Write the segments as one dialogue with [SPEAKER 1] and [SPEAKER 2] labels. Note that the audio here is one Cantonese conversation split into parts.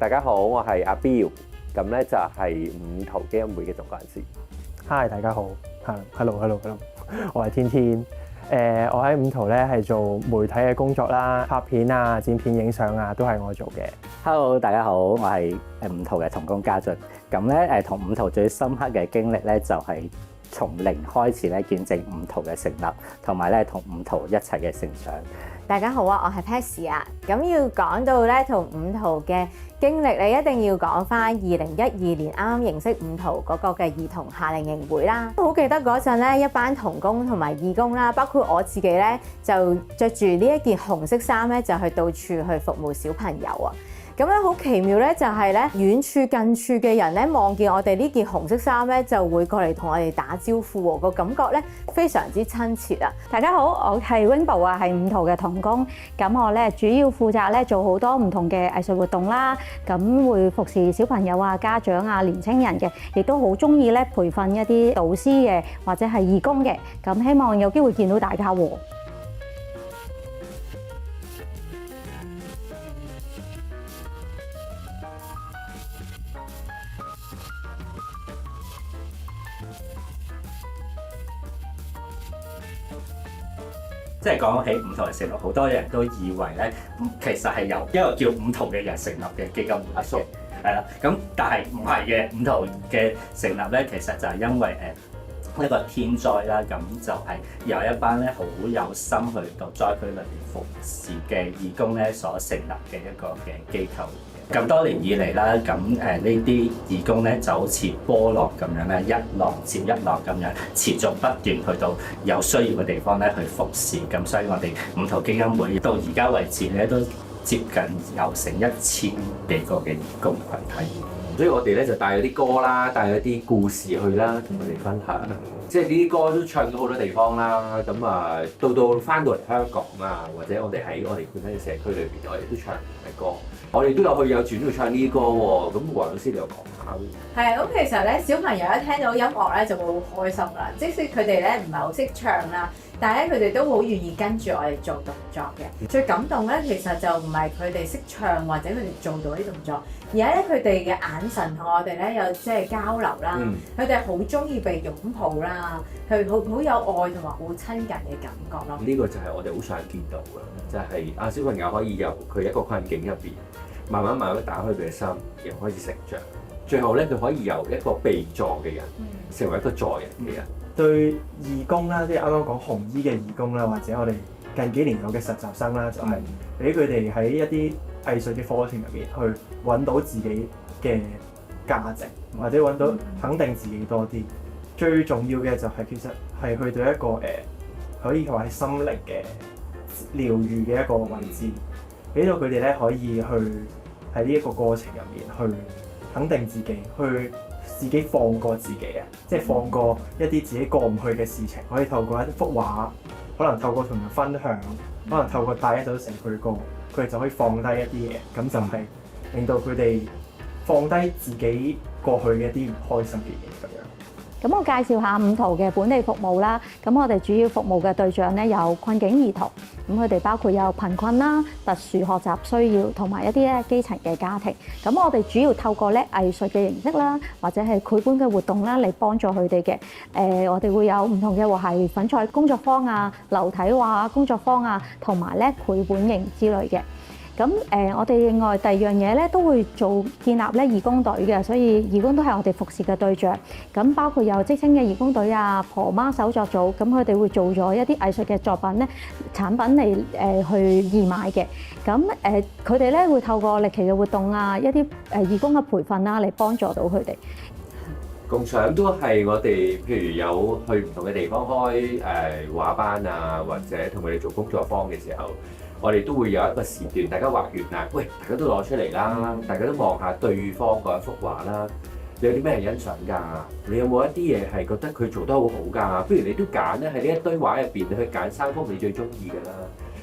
[SPEAKER 1] 大家好，我係阿 Bill，咁咧就係五途基金會嘅總幹事。
[SPEAKER 2] Hi， 大家好，hello，我係天天。我喺五途咧係做媒體嘅工作啦，拍片啊、剪片、影相啊，都係我做嘅。
[SPEAKER 3] Hello， 大家好，我係五途嘅同工家俊。咁咧同五途最深刻嘅經歷咧，就係從零開始咧見證五途嘅成立，同埋咧同五途一齊嘅成長。
[SPEAKER 4] 大家好啊，我係 Patsy 啊。咁要講到咧同五途嘅經歷，你一定要講翻2012年啱啱認識五途嗰個嘅兒童夏令營會啦。好記得嗰陣咧，一班同工同埋義工啦，包括我自己咧，就着住呢一件紅色衫咧，就去到處去服務小朋友啊。咁咧好奇妙咧，就係咧遠處近處嘅人咧，望見我哋呢件紅色衫咧，就會過嚟同我哋打招呼喎，個感覺咧非常之親切啊！
[SPEAKER 5] 大家好，我係 Rainbow 啊，係五途嘅同工。咁我咧主要負責咧做好多唔同嘅藝術活動啦，咁會服侍小朋友啊、家長啊、年青人嘅，亦都好中意咧培訓一啲導師嘅或者係義工嘅。咁希望有機會見到大家喎。
[SPEAKER 3] 即係講起五途嘅成立，好多人都以為咧，其實係由一個叫五途嘅人成立嘅基金會嘅，係啦。咁但係唔係嘅，五途嘅成立咧，其實就係因為一個天災啦，咁就係有一班咧好有心去到災區裏邊服侍嘅義工咧所成立嘅一個嘅機構。咁多年以嚟啦，咁呢啲義工咧就好似波浪咁樣咧，一浪接一浪咁樣持續不斷去到有需要嘅地方咧去服侍。咁所以我哋五途基金會到而家為止咧都接近有成1000幾個嘅義工群體。
[SPEAKER 1] 所以我哋咧就帶咗啲歌啦，帶咗啲故事去啦，同佢哋分享。即係呢啲歌都唱咗好多地方啦。咁啊，到翻到嚟香港啊，或者我哋喺我哋本身嘅社區裏邊，我哋都唱唔同嘅歌。我哋都有去有轉去唱呢啲歌喎。咁黃老師你又講下？
[SPEAKER 4] 係啊，咁其實咧小朋友一聽到音樂咧就會好開心啦。即使佢哋咧唔係好識唱啦，但係咧佢哋都好願意跟住我哋做動作嘅。最感動咧，其實就唔係佢哋識唱或者佢哋做到啲動作，而係咧佢哋嘅眼神同我哋咧有即係交流啦。佢哋好中意被擁抱啦，佢好有愛同埋好親近嘅感覺咯。
[SPEAKER 1] 呢個就係我哋好想見到嘅，就係小朋友可以由佢一個困境入邊，慢慢打開佢嘅心，然後開始成長。最後咧，佢可以由一個被助嘅人，成為一個助人嘅人。
[SPEAKER 2] 對義工啦，即係啱啱講紅衣嘅義工啦，或者我哋近幾年有嘅實習生啦，就係俾佢哋喺一啲藝術嘅課程入面去揾到自己嘅價值，或者揾到肯定自己多啲。最重要嘅就係其實係去到一個可以話係心靈嘅療愈嘅一個位置，俾到佢哋咧可以去喺呢一個過程入面去肯定自己，去自己放過自己啊！即係放過一啲自己過唔去嘅事情，可以透過一幅畫，可能透過同人分享，可能透過帶一首成句歌，佢哋就可以放低一啲嘢，咁就係令到佢哋放低自己過去嘅一啲唔開心嘅嘢咁樣。
[SPEAKER 5] 咁我介紹下五途嘅本地服務啦。咁我哋主要服務嘅對象咧有困境兒童，咁佢哋包括有貧困啦、特殊學習需要同埋一啲咧基層嘅家庭。咁我哋主要透過咧藝術嘅形式啦，或者係繪本嘅活動啦嚟幫助佢哋嘅。我哋會有唔同嘅話係粉彩工作坊啊、流體畫工作坊啊，同埋咧繪本營之類嘅。咁我哋另外第二樣嘢咧都會建立咧義工隊嘅，所以義工都係我哋服侍嘅對象。咁包括有職青嘅義工隊啊、婆媽手作組，咁佢哋會做咗一啲藝術嘅作品咧、產品嚟去義賣嘅。咁佢哋咧會透過歷奇嘅活動啊、一啲義工嘅培訓啦嚟幫助到佢哋。
[SPEAKER 1] 共享都係我哋，譬如有去唔同嘅地方開畫班啊，或者同佢哋做工作坊嘅時候，我哋都會有一個時段，大家畫完啦，喂，大家都攞出嚟啦，大家都望下對方嗰一幅畫啦，你有啲咩欣賞㗎？你有冇一啲嘢係覺得佢做得好好㗎？不如你都揀咧，喺呢一堆畫入邊，你去揀3幅你最中意㗎啦。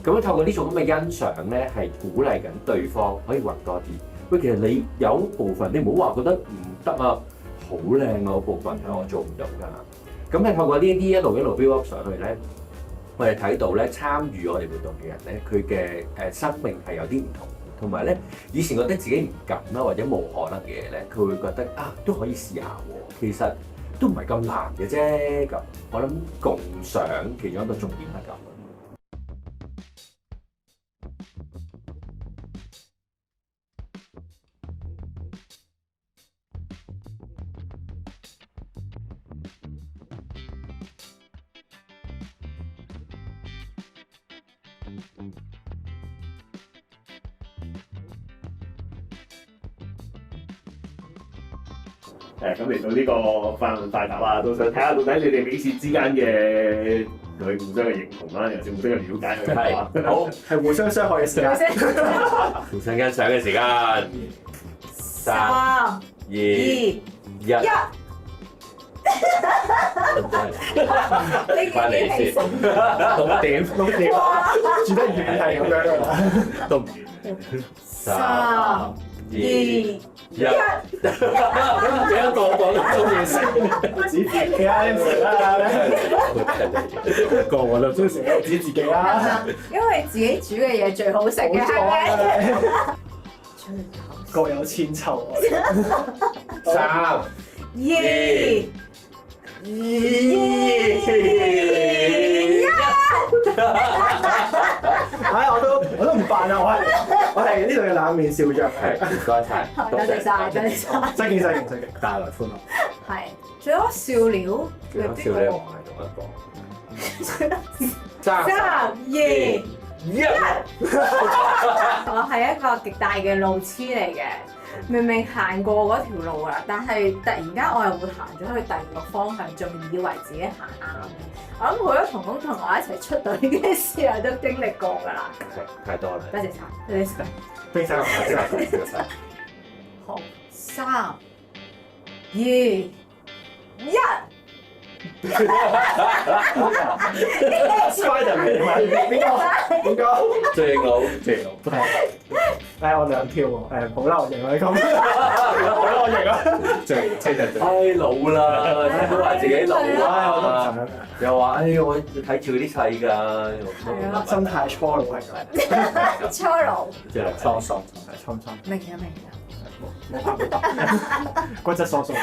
[SPEAKER 1] 咁樣透過呢種咁嘅欣賞咧，係鼓勵緊對方可以畫多啲。喂，其實你有部分你唔好話覺得唔得啊，好靚嗰部分係我做唔到㗎。咁係透過呢啲一路 build up 上去咧。我哋睇到咧，參與我哋活動嘅人咧，佢嘅生命係有啲唔同。同埋咧，以前覺得自己唔敢啦，或者冇可能嘅嘢咧，佢會覺得啊都可以試下喎。其實都唔係咁難嘅啫。咁我諗共賞其中一個重點係咁。
[SPEAKER 6] 咁嚟到呢個快問快答啊，都想睇下到底你哋彼此之間嘅對互相嘅認同啦，又或者互相嘅了解佢係嘛？
[SPEAKER 1] 好，
[SPEAKER 2] 係互相傷害嘅時間。
[SPEAKER 1] 互相欣賞嘅時間。3、2、1。翻嚟先，6
[SPEAKER 2] 點，住得遠係咁樣㗎啦。
[SPEAKER 1] 都唔遠。3、2、1。
[SPEAKER 3] 幾多個都中意食，
[SPEAKER 2] 指自己啦，個個都中意食，指自己啦。
[SPEAKER 4] 因為自己煮嘅嘢最好食嘅，係咪？
[SPEAKER 2] 各有千秋。
[SPEAKER 1] 3、2、
[SPEAKER 2] 唉，我都唔扮啦，我係呢度嘅冷面笑匠。
[SPEAKER 1] 係，唔該晒，
[SPEAKER 4] 多謝晒，多謝晒。
[SPEAKER 2] 真勁真勁，
[SPEAKER 3] 帶來歡樂。
[SPEAKER 4] 係，最多笑料，
[SPEAKER 1] 最好笑咧，我係同一個。
[SPEAKER 4] 3、2、
[SPEAKER 1] 1。
[SPEAKER 4] 我係一個極大嘅路痴嚟嘅，明明行過嗰條路啦，但係突然間我又會行咗去第二個方向，仲以為自己行啱。我諗好多同工同我一齊出隊嘅時候都經歷過㗎啦。
[SPEAKER 1] 太多啦。
[SPEAKER 4] 多謝晒，多謝晒。
[SPEAKER 2] 冰山紅茶。
[SPEAKER 4] 好，3、2、1。
[SPEAKER 2] Spiderman 邊個？
[SPEAKER 1] 最好。
[SPEAKER 2] 我兩票喎，好啦，我贏啦咁，好啦，我贏啦，
[SPEAKER 3] 最車就最。
[SPEAKER 1] 太老啦，聽到話自己老
[SPEAKER 2] 我都唔
[SPEAKER 1] 啦，
[SPEAKER 2] 想，
[SPEAKER 1] 又話我睇住啲細㗎，
[SPEAKER 2] 心態初老係咁，
[SPEAKER 4] 初老，
[SPEAKER 1] 即係
[SPEAKER 3] 疏疏。
[SPEAKER 2] 蒼蒼，
[SPEAKER 4] 明嘅明
[SPEAKER 2] 冇拍冇拍，骨質疏鬆。
[SPEAKER 4] 嘅，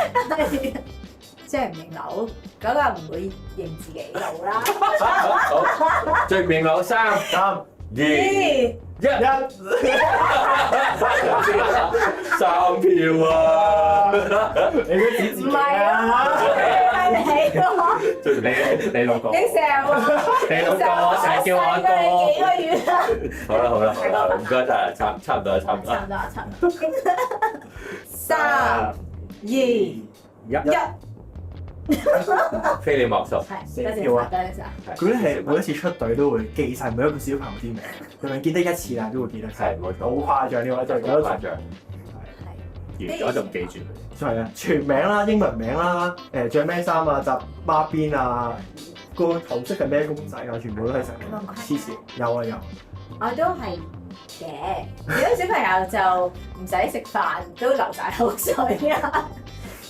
[SPEAKER 4] 即係唔認老，嗰個唔會認自己老啦。
[SPEAKER 1] 好，最明老3、2、1，
[SPEAKER 4] 2、
[SPEAKER 1] 3票啊！
[SPEAKER 2] 你都指自己
[SPEAKER 4] 唔係
[SPEAKER 2] 啊？
[SPEAKER 4] 係你喎，
[SPEAKER 3] 你老公，
[SPEAKER 4] 你成日話
[SPEAKER 3] 你老公成日叫我阿哥。
[SPEAKER 4] 幾個月啦？
[SPEAKER 1] 好啦，唔該晒，差唔多。
[SPEAKER 4] 差唔多。3、2、1。
[SPEAKER 1] 非你莫屬。
[SPEAKER 4] 係，多謝晒，多謝晒。
[SPEAKER 2] 佢咧係每一次出隊都會記晒每一個小朋友啲名，明明見得一次但係都會記得晒，
[SPEAKER 1] 係冇錯，
[SPEAKER 2] 好誇張呢個就係覺得
[SPEAKER 1] 誇張。
[SPEAKER 3] 完咗仲記住佢。
[SPEAKER 2] 就係啊，全名啦、英文名啦、着咩衫啊、紮孖辮啊、個頭飾係咩公仔啊，全部都係成黐線。有啊有。
[SPEAKER 4] 我都係嘅，有啲小朋友就唔使食飯都流晒口水啊，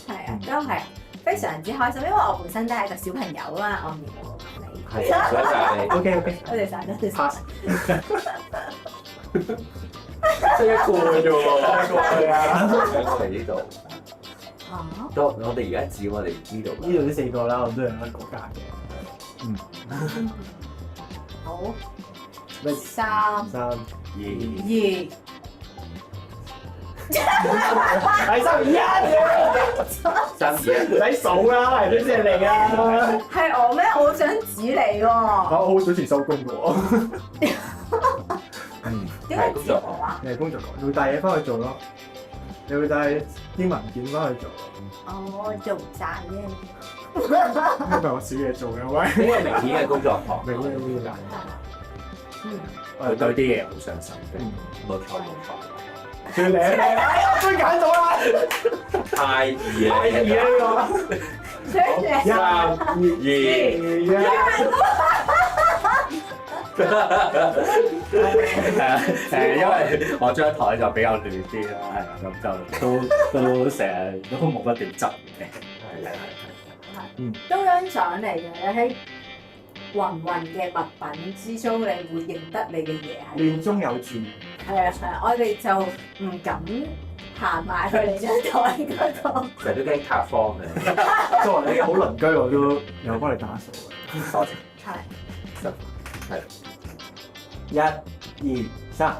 [SPEAKER 4] 係啊，都係非常之開心，因為我本身都係一個小朋友啊，我唔認你。
[SPEAKER 1] 係，唔該晒你。
[SPEAKER 2] OK，
[SPEAKER 4] 多謝晒，多謝晒。
[SPEAKER 2] pass。
[SPEAKER 1] 得一個啫喎，
[SPEAKER 2] 係啊，
[SPEAKER 1] 我哋呢度。
[SPEAKER 4] 啊，
[SPEAKER 1] 都我哋而家指我哋呢度。
[SPEAKER 2] 呢度呢4個啦，我都係一個國家嘅。
[SPEAKER 4] 好
[SPEAKER 2] 咩
[SPEAKER 4] ，3、
[SPEAKER 2] 3、
[SPEAKER 4] 2、
[SPEAKER 2] 係3、2、1。
[SPEAKER 1] 3、2、
[SPEAKER 2] 唔使數啦，係邊先係你啊？
[SPEAKER 4] 係我咩？我好想指你喎。
[SPEAKER 2] 我好早前收工嘅喎。
[SPEAKER 4] 點解指我啊？
[SPEAKER 2] 你係工作狂，你會帶嘢翻去做咯。你會帶啲文件翻去做。
[SPEAKER 4] 我做唔晒啫。
[SPEAKER 2] 因為我少嘢做嘅喂。
[SPEAKER 1] 呢個明顯嘅工作狂，
[SPEAKER 2] 明顯會㗎。
[SPEAKER 3] 佢對啲嘢好上心嘅。
[SPEAKER 1] 冇錯冇錯。
[SPEAKER 2] 最靚係，我終於揀到啦！
[SPEAKER 1] 太易啦！
[SPEAKER 2] 太易啦呢
[SPEAKER 4] 所以你
[SPEAKER 1] 3、2、
[SPEAKER 2] 個。
[SPEAKER 3] 因為我張台就比較亂啲啦，係啦，咁就都成日都冇乜點執嘅。
[SPEAKER 4] 都欣賞你嘅，喺芸芸嘅物品之中，你會認得你嘅嘢係。
[SPEAKER 2] 亂中有序，
[SPEAKER 4] 我哋就唔敢行埋去你張台嗰度。
[SPEAKER 1] 成日都驚塌方嘅。
[SPEAKER 2] 作為你嘅好鄰居，我都有幫你打掃嘅。
[SPEAKER 3] 多謝。
[SPEAKER 4] 係。
[SPEAKER 2] 一、二、三。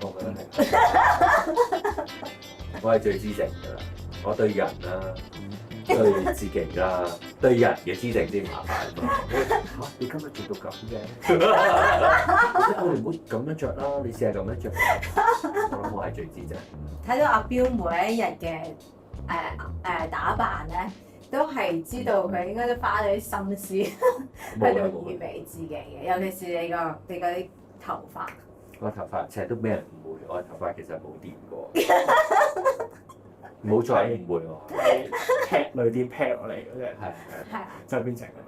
[SPEAKER 1] 我覺得係。我係最知性㗎啦，我對人啦，對自己啦，對人嘅知性先麻煩。嚇！你今日做到咁嘅，我哋唔好咁樣着啦，你試下咁樣着。我諗我係最知性。
[SPEAKER 4] 睇到阿標每一日嘅打扮咧，都係知道佢應該都花咗啲心思去到預備自己嘅，尤其是你嗰啲頭髮。
[SPEAKER 1] 我頭髮成日都俾人誤會，我頭髮其實冇掂過，唔好再誤會我。
[SPEAKER 2] 劈類啲劈落嚟嗰隻，
[SPEAKER 1] 係
[SPEAKER 2] 就變成咁樣。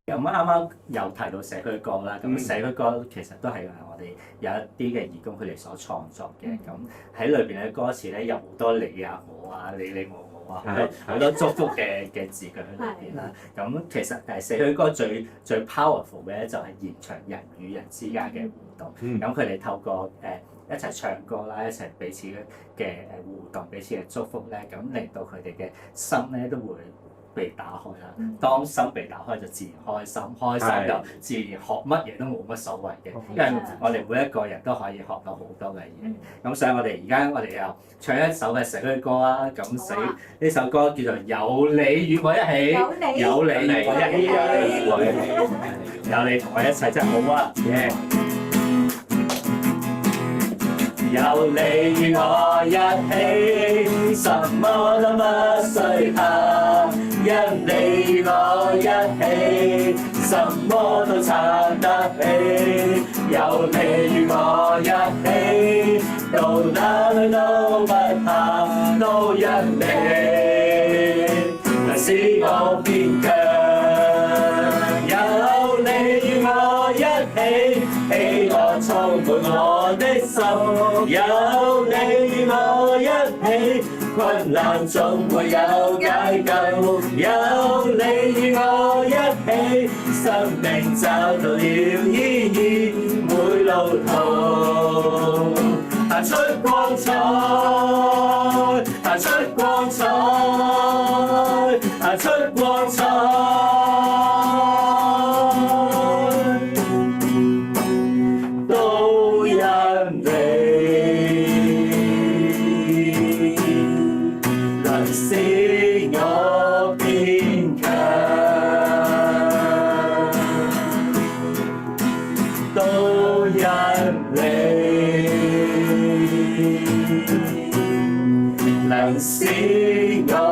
[SPEAKER 3] 咁啱啱有提到社區歌啦，咁社區歌其實都係我哋有一啲嘅義工佢哋所創作嘅，咁喺裏邊嘅歌詞咧有好多你啊我啊你我啊，好多祝福嘅字句喺裏邊啦。咁其實社區歌最 powerful 嘅咧就係延長人與人之間嘅互動。咁佢哋透過一齊唱歌啦，一齊彼此嘅互動，彼此嘅祝福咧，咁令到佢哋嘅心咧都會被打開啦，當心被打開就自然開心，開心就自然學乜嘢都冇乜所謂嘅，因為我哋每一個人都可以學到好多嘅嘢。咁所以我哋又唱一首嘅社區歌啦。咁呢首歌叫做《有你與我一起》，有你與我一起，有你同我一齊真係好啊！有你與我一起，什麼都不需怕。因你與我一起，什麼都撐得起。有你與我一起，到哪裏都不怕，都因你能使我變強。有你與我一起，喜樂充滿我的心。有你與我一起，困難總會有解救。有你與我一起，生命找到了意義，每路途踏出光彩，踏出光彩，踏出光彩。能使我